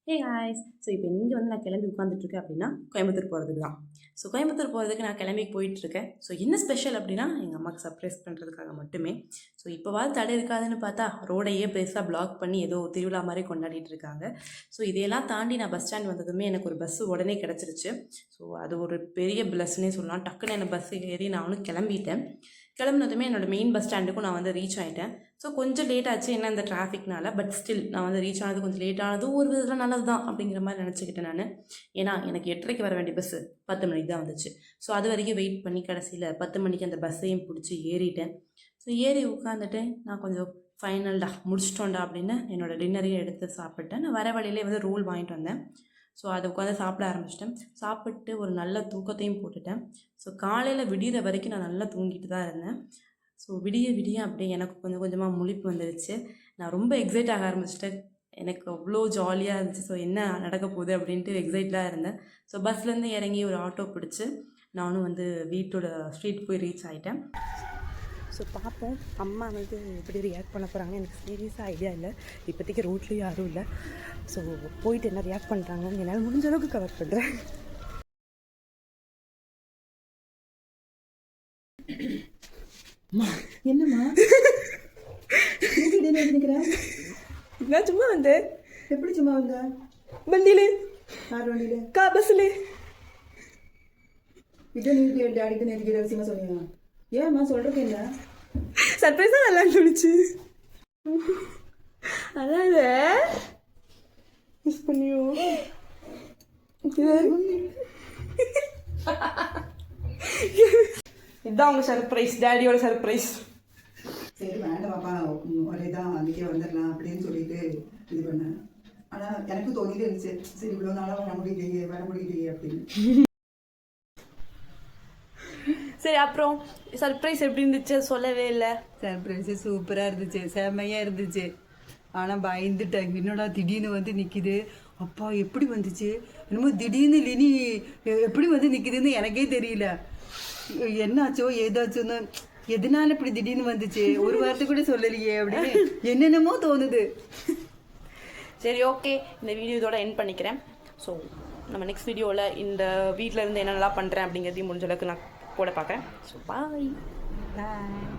ஹே ஹாய்ஸ். So இப்போ இங்கே வந்து நான் கிளம்பி உட்காந்துட்ருக்கேன் அப்படின்னா கோயம்புத்தூர் போகிறதுக்கு தான். ஸோ கோயம்புத்தூர் போகிறதுக்கு நான் கிளம்பி போயிட்டுருக்கேன். ஸோ என்ன ஸ்பெஷல் அப்படின்னா எங்கள் அம்மாவுக்கு சர்ப்ரைஸ் பண்ணுறதுக்காக மட்டுமே. ஸோ இப்போவாது தடை இருக்காதுன்னு பார்த்தா ரோடையே பெருசாக பிளாக் பண்ணி ஏதோ திருவிழா மாதிரி கொண்டாடிட்டு இருக்காங்க. ஸோ இதையெல்லாம் தாண்டி நான் பஸ் ஸ்டாண்ட் வந்ததுமே எனக்கு ஒரு பஸ்ஸு உடனே கிடச்சிருச்சு. ஸோ அது ஒரு பெரிய ப்ளஸ்னே சொல்லலாம். டக்குன்னு என்ன பஸ்ஸு ஏறி நானும் கிளம்பிட்டேன். கிளம்புனதுமே என்னோடய மெயின் பஸ் ஸ்டாண்டுக்கும் நான் வந்து ரீச் ஆகிட்டேன். ஸோ கொஞ்சம் லேட் ஆச்சு என்ன இந்த டிராஃபிக்னால. பட் ஸ்டில் நான் வந்து ரீச் ஆனது கொஞ்சம் லேட் ஆனதும் ஒரு விதத்தில் நல்லது தான் அப்படிங்கிற மாதிரி நினச்சிக்கிட்டேன் நான். ஏன்னா எனக்கு 8:30க்கு வர வேண்டிய பஸ்ஸு 10 மணிக்கு தான் வந்துச்சு. ஸோ அது வரைக்கும் வெயிட் பண்ணி கடைசியில் 10 மணிக்கு அந்த பஸ்ஸையும் பிடிச்சி ஏறிட்டேன். ஸோ ஏறி உட்காந்துட்டு நான் கொஞ்சம் ஃபைனல்டா முடிச்சிட்டோண்டா அப்படின்னு என்னோடய டின்னரையும் எடுத்து சாப்பிட்டேன். நான் வர வழியிலே வந்து ரோல் வாங்கிட்டு வந்தேன். ஸோ அதை உட்காந்து சாப்பிட ஆரம்பிச்சிட்டேன். சாப்பிட்டு ஒரு நல்ல தூக்கத்தையும் போட்டுட்டேன். ஸோ காலையில் விடிகிற வரைக்கும் நான் நல்லா தூங்கிட்டு தான் இருந்தேன். ஸோ விடிய அப்படியே எனக்கு கொஞ்சம் கொஞ்சமாக முழிப்பு வந்துடுச்சு. நான் ரொம்ப எக்ஸைட் ஆக ஆரம்பிச்சிட்டேன். எனக்கு அவ்வளோ ஜாலியாக இருந்துச்சு. ஸோ என்ன நடக்க போகுது அப்படின்ட்டு எக்ஸைட்டாக இருந்தேன். ஸோ பஸ்லேருந்து இறங்கி ஒரு ஆட்டோ பிடிச்சி நானும் வந்து வீட்டோட ஸ்ட்ரீட் போய் ரீச் ஆகிட்டேன். ஸோ பார்ப்போம் அம்மா வந்து எப்படி ரியாக்ட் பண்ண போகிறாங்க. எனக்கு சீரியஸாக ஐடியா இல்லை. இப்போதைக்கு ரோட்லேயும் யாரும் இல்லை. ஸோ போயிட்டு என்ன ரியாக்ட் பண்ணுறாங்கன்னு என்னால் முடிஞ்ச அளவுக்கு கவர் பண்ணுறேன். என்னம்மா நான் சும்மா வந்தேன். எப்படி சும்மா வந்த? வண்டியில யார் வண்டியில? பஸ்ஸில் இதை நீ டேடிக்கு நேற்று ரகசியமாக சொன்னியா? ஏம்மா சொல்கிறதுக்கு என்ன? சர்ப்ரைஸாக நல்லா தோணுச்சு. அதாவது மிஸ் பண்ணியோ இதுதான் உங்கள் சர்ப்ரைஸ், டேடியோட சர்ப்ரைஸ். சரி வேண்டாமாப்பா, ஒரே தான் அன்றைக்கே வந்துடலாம் அப்படின்னு சொல்லிட்டு இது பண்ணேன். ஆனால் எனக்கு தோணிட்டு இருந்துச்சு, சரி இவ்வளோ நாளாக வர முடியலையே அப்படின்னு. சரி அப்புறம் சர்ப்ரைஸ் எப்படி இருந்துச்சு சொல்லவே இல்லை. சர்ப்ரைஸு சூப்பராக இருந்துச்சு, செம்மையாக இருந்துச்சு. ஆனால் பயந்துட்டேன், என்னடா திடீர்னு வந்து நிற்கிது. அப்பா எப்படி வந்துச்சு என்னமோ திடீர்னு லினி எப்படி வந்து நிற்கிதுன்னு எனக்கே தெரியல. என்னாச்சோ ஏதாச்சோன்னு, எதனால இப்படி திடீர்னு வந்துச்சு, ஒரு வார்த்தை கூட சொல்லலையே அப்படின்னு என்னென்னமோ தோணுது. சரி ஓகே, இந்த வீடியோ இதோட எண்ட் பண்ணிக்கிறேன். ஸோ நம்ம நெக்ஸ்ட் வீடியோவில் இந்த வீட்டில் இருந்து என்னென்னலாம் பண்ணுறேன் அப்படிங்கிறதையும் முடிஞ்ச அளவுக்கு நான் போட பார்க்குறேன். So bye.